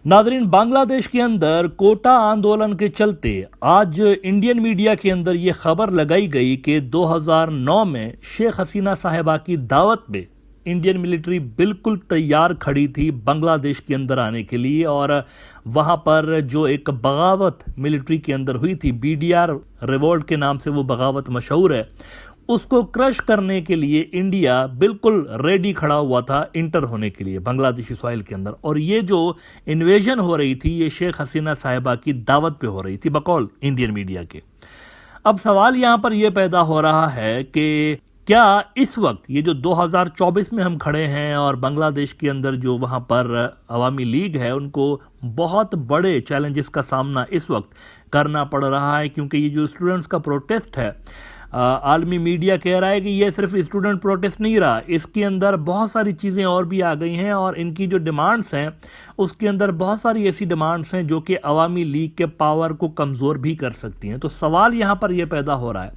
Nadreen, Bangladesh के अंदर कोटा आंदोलन के चलते आज इंडियन मीडिया के अंदर ये खबर लगाई गई कि 2009 में शेख हसीना साहिबा की दावत पे इंडियन मिलिट्री बिल्कुल तैयार खड़ी थी बांग्लादेश के अंदर आने के लिए। और वहां पर जो एक बगावत मिलिट्री के अंदर हुई थी, बीडीआर रिवोल्ट के नाम से वो बगावत मशहूर है, उसको क्रश करने के लिए इंडिया बिल्कुल रेडी खड़ा हुआ था इंटर होने के लिए बांग्लादेशी सॉइल के अंदर। और ये जो इन्वेजन हो रही थी ये शेख हसीना साहिबा की दावत पे हो रही थी बकौल इंडियन मीडिया के। अब सवाल यहां पर यह पैदा हो रहा है कि क्या इस वक्त ये जो 2024 में हम खड़े हैं और बांग्लादेश के अंदर जो वहां पर अवामी लीग है उनको बहुत बड़े चैलेंजेस का सामना इस वक्त करना पड़ रहा है, क्योंकि ये जो स्टूडेंट्स का प्रोटेस्ट है, आलमी मीडिया कह रहा है कि यह सिर्फ स्टूडेंट प्रोटेस्ट नहीं रहा, इसके अंदर बहुत सारी चीज़ें और भी आ गई हैं और इनकी जो डिमांड्स हैं उसके अंदर बहुत सारी ऐसी डिमांड्स हैं जो कि अवामी लीग के पावर को कमज़ोर भी कर सकती हैं। तो सवाल यहाँ पर यह पैदा हो रहा है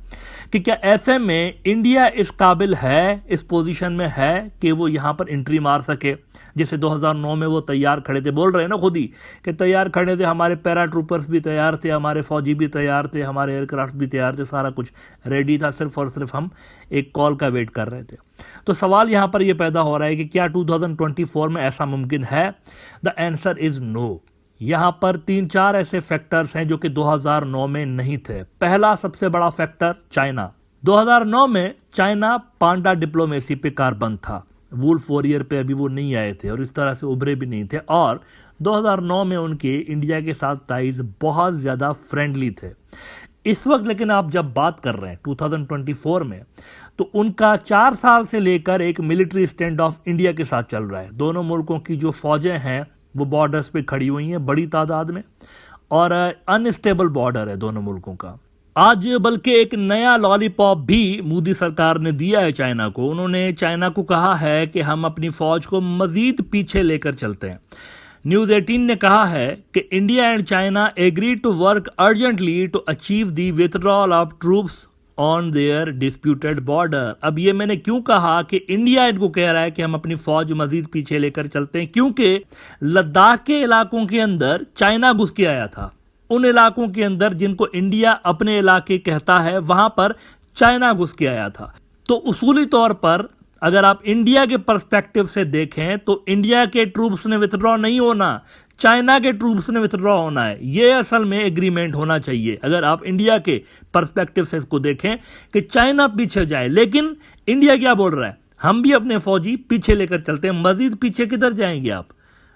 कि क्या ऐसे में इंडिया इस काबिल है, इस पोजीशन में है कि वो यहाँ पर एंट्री मार सके, जैसे 2009 में वो तैयार खड़े थे। बोल रहे हैं ना खुद ही कि तैयार खड़े थे, हमारे पैरा ट्रूपर्स भी तैयार थे, हमारे फौजी भी तैयार थे, हमारे एयरक्राफ्ट भी तैयार थे, सारा कुछ रेडी था, सिर्फ और सिर्फ हम एक कॉल का वेट कर रहे थे। तो सवाल यहाँ पर यह पैदा हो रहा है कि क्या 2024 में ऐसा मुमकिन है? The answer is no. यहां पर 3-4 ऐसे फैक्टर्स हैं जो कि 2009 में नहीं थे। पहला सबसे बड़ा फैक्टर चाइना। 2009 में चाइना पांडा डिप्लोमेसी पे कारबंद था, वुल्फ वॉरियर पे अभी वो नहीं आए थे और इस तरह से उभरे भी नहीं थे। और 2009 में उनके इंडिया के साथ टाइज बहुत ज्यादा फ्रेंडली थे। इस वक्त लेकिन आप जब बात कर रहे हैं 2024 में, तो उनका 4 साल से लेकर एक मिलिट्री स्टैंड ऑफ इंडिया के साथ चल रहा है। दोनों मुल्कों की जो फौजें हैं वो बॉर्डर्स पे खड़ी हुई हैं बड़ी तादाद में, और अनस्टेबल बॉर्डर है दोनों मुल्कों का। आज बल्कि एक नया लॉलीपॉप भी मोदी सरकार ने दिया है चाइना को। उन्होंने चाइना को कहा है कि हम अपनी फौज को मजीद पीछे लेकर चलते हैं। न्यूज 18 ने कहा है कि India and China agree to work urgently to achieve the withdrawal of troops on their disputed border. अब ये मैंने क्यों कहा कि इंडिया इनको कह रहा है कि हम अपनी फौज मजीद पीछे लेकर चलते हैं, क्योंकि लद्दाख के इलाकों के अंदर चाइना घुस के आया था। उन इलाकों के अंदर जिनको इंडिया अपने इलाके कहता है वहां पर चाइना घुस के आया था। तो उसूली तौर पर अगर आप इंडिया के पर्सपेक्टिव से देखें तो इंडिया के ट्रूप्स ने विथड्रॉ नहीं होना, चाइना के ट्रूप्स ने विथड्रॉ होना है। यह असल में एग्रीमेंट होना चाहिए अगर आप इंडिया के पर्सपेक्टिव से इसको देखें कि चाइना पीछे जाए। लेकिन इंडिया क्या बोल रहा है? हम भी अपने फौजी पीछे लेकर चलते हैं। मजीद पीछे किधर जाएंगे आप?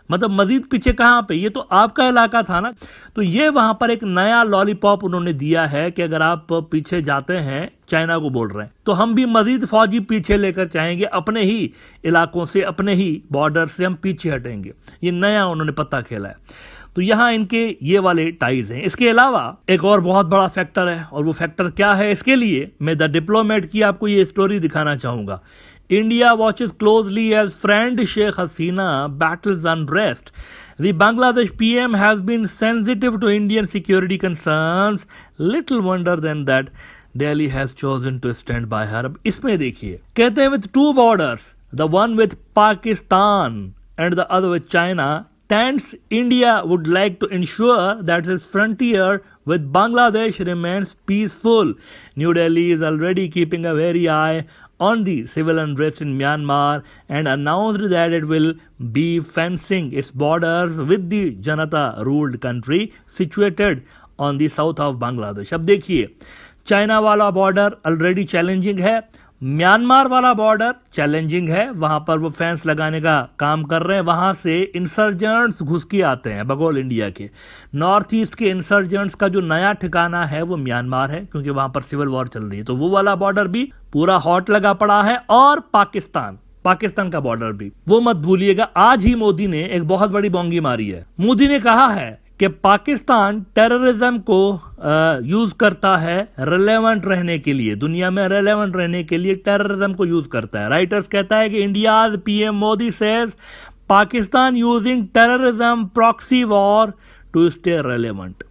मतलब मजीद पीछे कहां पे? ये तो आपका इलाका था ना। तो ये वहां पर एक नया लॉलीपॉप उन्होंने दिया है कि अगर आप पीछे जाते हैं, चाइना को बोल रहे हैं, तो हम भी मजीद फौजी पीछे लेकर चाहेंगे, अपने ही इलाकों से, अपने ही बॉर्डर से हम पीछे हटेंगे। ये नया उन्होंने पत्ता खेला है। तो यहां इनके ये वाले टाइज हैं। इसके अलावा एक और बहुत बड़ा फैक्टर है, और वो फैक्टर क्या है, इसके लिए मैं द डिप्लोमेट की आपको ये स्टोरी दिखाना चाहूंगा। India watches closely as friend Sheikh Hasina battles unrest. The Bangladesh PM has been sensitive to Indian security concerns. Little wonder then that Delhi has chosen to stand by her. अब इसमें देखिए, कहते हैं with two borders, the one with Pakistan and the other with China, tense India would like to ensure that its frontier with Bangladesh remains peaceful. New Delhi is already keeping a wary eye on the civil unrest in Myanmar and announced that it will be fencing its borders with the Janata-ruled country situated on the south of Bangladesh. अब देखिए, China वाला border already challenging है, Myanmar वाला border challenging है, वहां पर वो fence लगाने का काम कर रहे हैं। वहां से इंसर्जेंट्स घुस के आते हैं बगौल इंडिया के। नॉर्थ ईस्ट के इंसर्जेंट्स का जो नया ठिकाना है वो म्यांमार है, क्योंकि वहां पर सिविल वॉर चल रही है। तो वो वाला बॉर्डर भी पूरा हॉट लगा पड़ा है। और पाकिस्तान का बॉर्डर भी, वो मत भूलिएगा। आज ही मोदी ने एक बहुत बड़ी बोंगी मारी है। मोदी ने कहा है कि पाकिस्तान टेररिज्म को यूज करता है रिलेवेंट रहने के लिए, दुनिया में रिलेवेंट रहने के लिए टेररिज्म को यूज करता है। राइटर्स कहता है कि India's PM Modi says Pakistan using terrorism proxy war to stay relevant.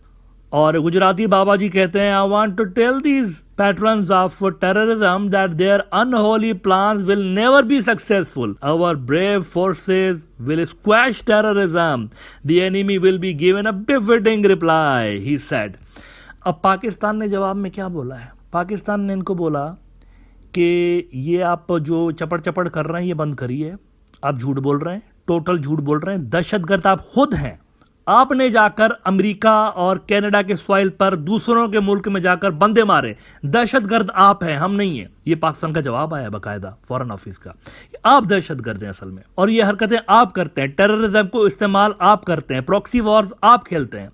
और गुजराती बाबा जी कहते हैं, I want to tell these patrons of terrorism that their unholy plans will never be successful. Our brave forces will squash terrorism. The enemy will be given a befitting reply, he said. अब पाकिस्तान ने जवाब में क्या बोला है? पाकिस्तान ने इनको बोला कि ये आप जो चपड़ चपड़ कर रहे हैं ये बंद करिए, आप झूठ बोल रहे हैं, टोटल झूठ बोल रहे हैं, दहशतगर्द आप खुद हैं। आपने जाकर अमेरिका और कनाडा के सॉइल पर दूसरों के मुल्क में जाकर बंदे मारे, दहशतगर्द आप हैं, हम नहीं हैं। ये पाकिस्तान का जवाब आया बकायदा फॉरेन ऑफिस का। आप दहशतगर्द हैं असल में, और ये हरकतें आप करते हैं, टेररिज्म को इस्तेमाल आप करते हैं, प्रॉक्सी वॉर्स आप खेलते हैं।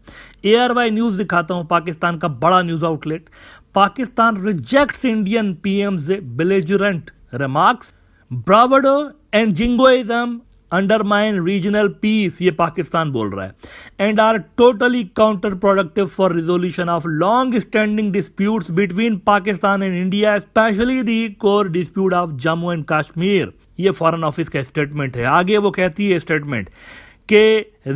ARY न्यूज दिखाता हूं, पाकिस्तान का बड़ा news outlet. Pakistan rejects Indian PM's belligerent remarks, bravado and jingoism undermine regional peace, ये पाकिस्तान बोल रहा है, and are totally counterproductive for resolution of long-standing disputes between Pakistan and India, especially the core dispute of Jammu and Kashmir। ये foreign office का statement है। आगे वो कहती है स्टेटमेंट कि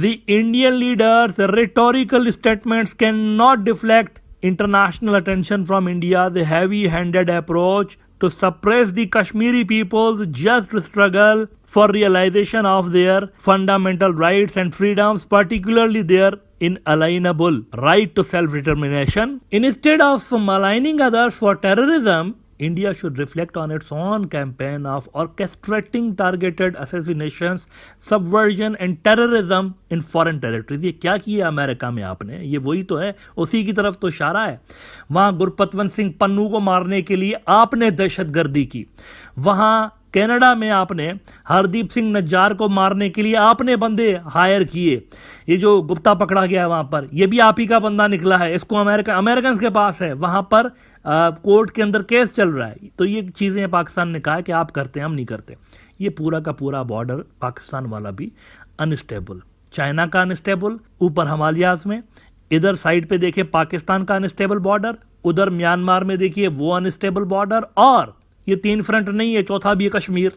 the Indian leaders' rhetorical statements cannot deflect international attention from India, the heavy-handed approach to suppress the Kashmiri people's just struggle for realization of their fundamental rights and freedoms, particularly their inalienable right to self-determination. Instead of maligning others for terrorism, India should reflect on its own campaign of orchestrating targeted assassinations, subversion and terrorism in foreign territories। ये क्या किया America में आपने? ये वही तो है, उसी की तरफ तो इशारा है। वहां गुरपतवंत सिंह पन्नू को मारने के लिए आपने दहशतगर्दी की, वहां कनाडा में आपने हरदीप सिंह नज्जार को मारने के लिए आपने बंदे हायर किए। ये जो गुप्ता पकड़ा गया वहां पर, ये भी आप ही का बंदा निकला है, इसको अमेरिकन के पास है, वहां पर कोर्ट के अंदर केस चल रहा है। तो ये चीजें पाकिस्तान ने कहा है कि आप करते हैं, हम नहीं करते। ये पूरा का पूरा बॉर्डर पाकिस्तान वाला भी अनस्टेबल, चाइना का अनस्टेबल, ऊपर हिमालयाज में, इधर साइड पे देखिए पाकिस्तान का अनस्टेबल बॉर्डर, उधर म्यांमार में देखिए वो अनस्टेबल बॉर्डर, और ये 3 फ्रंट नहीं है, चौथा भी है कश्मीर।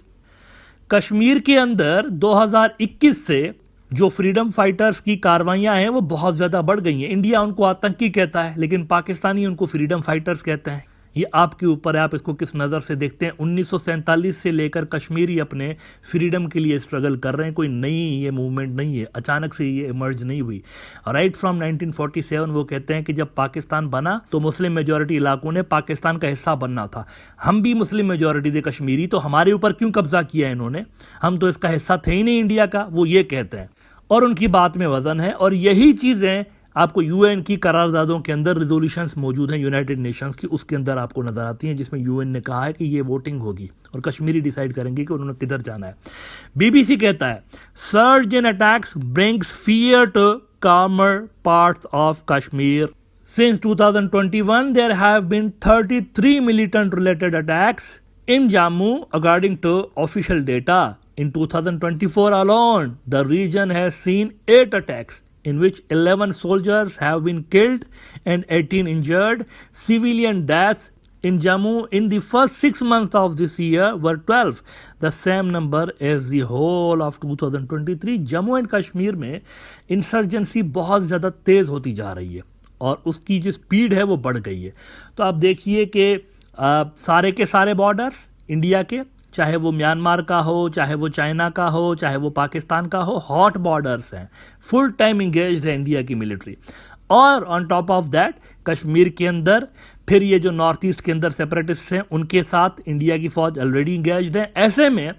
कश्मीर के अंदर 2021 से जो फ्रीडम फाइटर्स की कार्रवाइयां हैं वो बहुत ज्यादा बढ़ गई हैं। इंडिया उनको आतंकी कहता है, लेकिन पाकिस्तानी उनको फ्रीडम फाइटर्स कहते हैं। ये आपके ऊपर है, आप इसको किस नज़र से देखते हैं। 1947 से लेकर कश्मीरी अपने फ्रीडम के लिए स्ट्रगल कर रहे हैं, कोई नई ये मूवमेंट नहीं है, अचानक से ये इमर्ज नहीं हुई। राइट फ्रॉम 1947 वो कहते हैं कि जब पाकिस्तान बना तो मुस्लिम मेजॉरिटी इलाकों ने पाकिस्तान का हिस्सा बनना था। हम भी मुस्लिम मेजॉरिटी थे कश्मीरी, तो हमारे ऊपर क्यों कब्जा किया इन्होंने, हम तो इसका हिस्सा थे ही नहीं इंडिया का, वो ये कहते हैं। और उनकी बात में वजन है, और यही चीजें आपको यूएन की करारदादों के अंदर रिजोल्यूशंस मौजूद हैं यूनाइटेड नेशंस की, उसके अंदर आपको नजर आती हैं, जिसमें यूएन ने कहा है कि ये वोटिंग होगी और कश्मीरी डिसाइड करेंगे कि उन्होंने किधर जाना है। बीबीसी कहता है, surge in attacks brings fear to calmer parts of Kashmir. Since 2021, there have been 33 militant-related attacks in Jammu, according to official data. In 2024 alone, the region has seen 8 attacks, in which 11 soldiers have been killed and 18 injured. Civilian deaths in Jammu in the first 6 months of this year were 12, the same number as the whole of 2023. Jammu and Kashmir में insurgency बहुत ज़्यादा तेज़ होती जा रही है और उसकी जो स्पीड है वो बढ़ गई है। तो आप देखिए कि सारे के सारे बॉर्डर्स इंडिया के, चाहे वो म्यांमार का हो, चाहे वो चाइना का हो, चाहे वो पाकिस्तान का हो, हॉट बॉर्डर्स हैं, फुल टाइम इंगेज्ड है इंडिया की मिलिट्री। और on top of that Kashmir के अंदर फिर ये जो नॉर्थ ईस्ट के अंदर सेपरेटिस्ट हैं उनके साथ इंडिया की फौज ऑलरेडी इंगेज्ड है। ऐसे में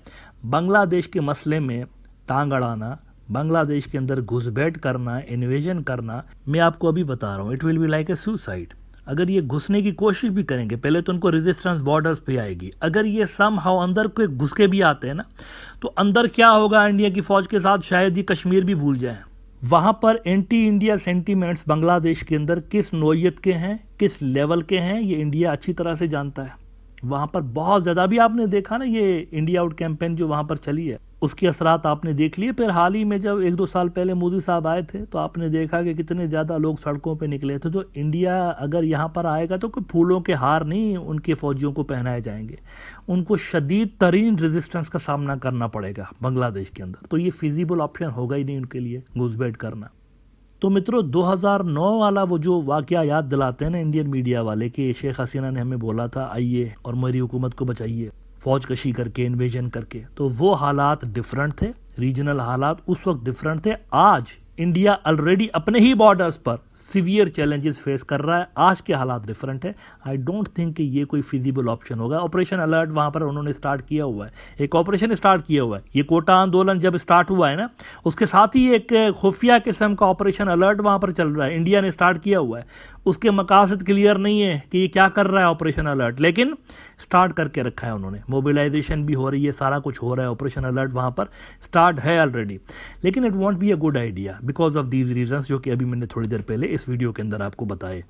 बांग्लादेश के मसले में टांग अड़ाना, बांग्लादेश के अंदर घुसपैठ करना, इन्वेजन करना, मैं आपको अभी बता रहा हूँ, it will be like a suicide. अगर ये घुसने की कोशिश भी करेंगे, पहले तो उनको रेजिस्टेंस बॉर्डर्स पे आएगी। अगर ये समहाउ अंदर को घुस के भी आते हैं ना, तो अंदर क्या होगा इंडिया की फौज के साथ, शायद ये कश्मीर भी भूल जाए। वहां पर एंटी इंडिया सेंटीमेंट्स बांग्लादेश के अंदर किस नौयत के हैं, किस लेवल के हैं, ये इंडिया अच्छी तरह से जानता है। वहां पर बहुत ज्यादा, अभी आपने देखा ना ये इंडिया आउट कैंपेन जो वहां पर चली है, उसके असरात आपने देख लिए। फिर हाल ही में जब 1-2 साल पहले मोदी साहब आए थे तो आपने देखा कि कितने ज्यादा लोग सड़कों पे निकले थे। तो इंडिया अगर यहाँ पर आएगा तो कोई फूलों के हार नहीं उनके फौजियों को पहनाए जाएंगे, उनको शदीद तरीन रेजिस्टेंस का सामना करना पड़ेगा बांग्लादेश के अंदर। तो ये फिजिबल ऑप्शन होगा ही नहीं उनके लिए घुसपैठ करना। तो मित्रों 2009 वाला वो जो वाकया याद दिलाते हैं ना इंडियन मीडिया वाले कि शेख हसीना ने हमें बोला था आइए और मेरी हुकूमत को बचाइए फौज कशी करके इन्वेजन करके, तो वो हालात डिफरेंट थे, रीजनल हालात उस वक्त डिफरेंट थे। आज इंडिया ऑलरेडी अपने ही बॉर्डर्स पर सीवियर चैलेंजेस फेस कर रहा है, आज के हालात डिफरेंट है। आई डोंट थिंक कि ये कोई फिजिबल ऑप्शन होगा। ऑपरेशन अलर्ट वहां पर उन्होंने स्टार्ट किया हुआ है, एक ऑपरेशन स्टार्ट किया हुआ है। ये कोटा आंदोलन जब स्टार्ट हुआ है ना, उसके साथ ही एक खुफिया किस्म का ऑपरेशन अलर्ट वहां पर चल रहा है, इंडिया ने स्टार्ट किया हुआ है। उसके मकासद क्लियर नहीं है कि ये क्या कर रहा है ऑपरेशन अलर्ट, लेकिन स्टार्ट करके रखा है उन्होंने। मोबिलाइजेशन भी हो रही है, सारा कुछ हो रहा है, ऑपरेशन अलर्ट वहां पर स्टार्ट है ऑलरेडी। लेकिन it won't be a good idea because of these reasons जो कि अभी मैंने थोड़ी देर पहले इस वीडियो के अंदर आपको बताए।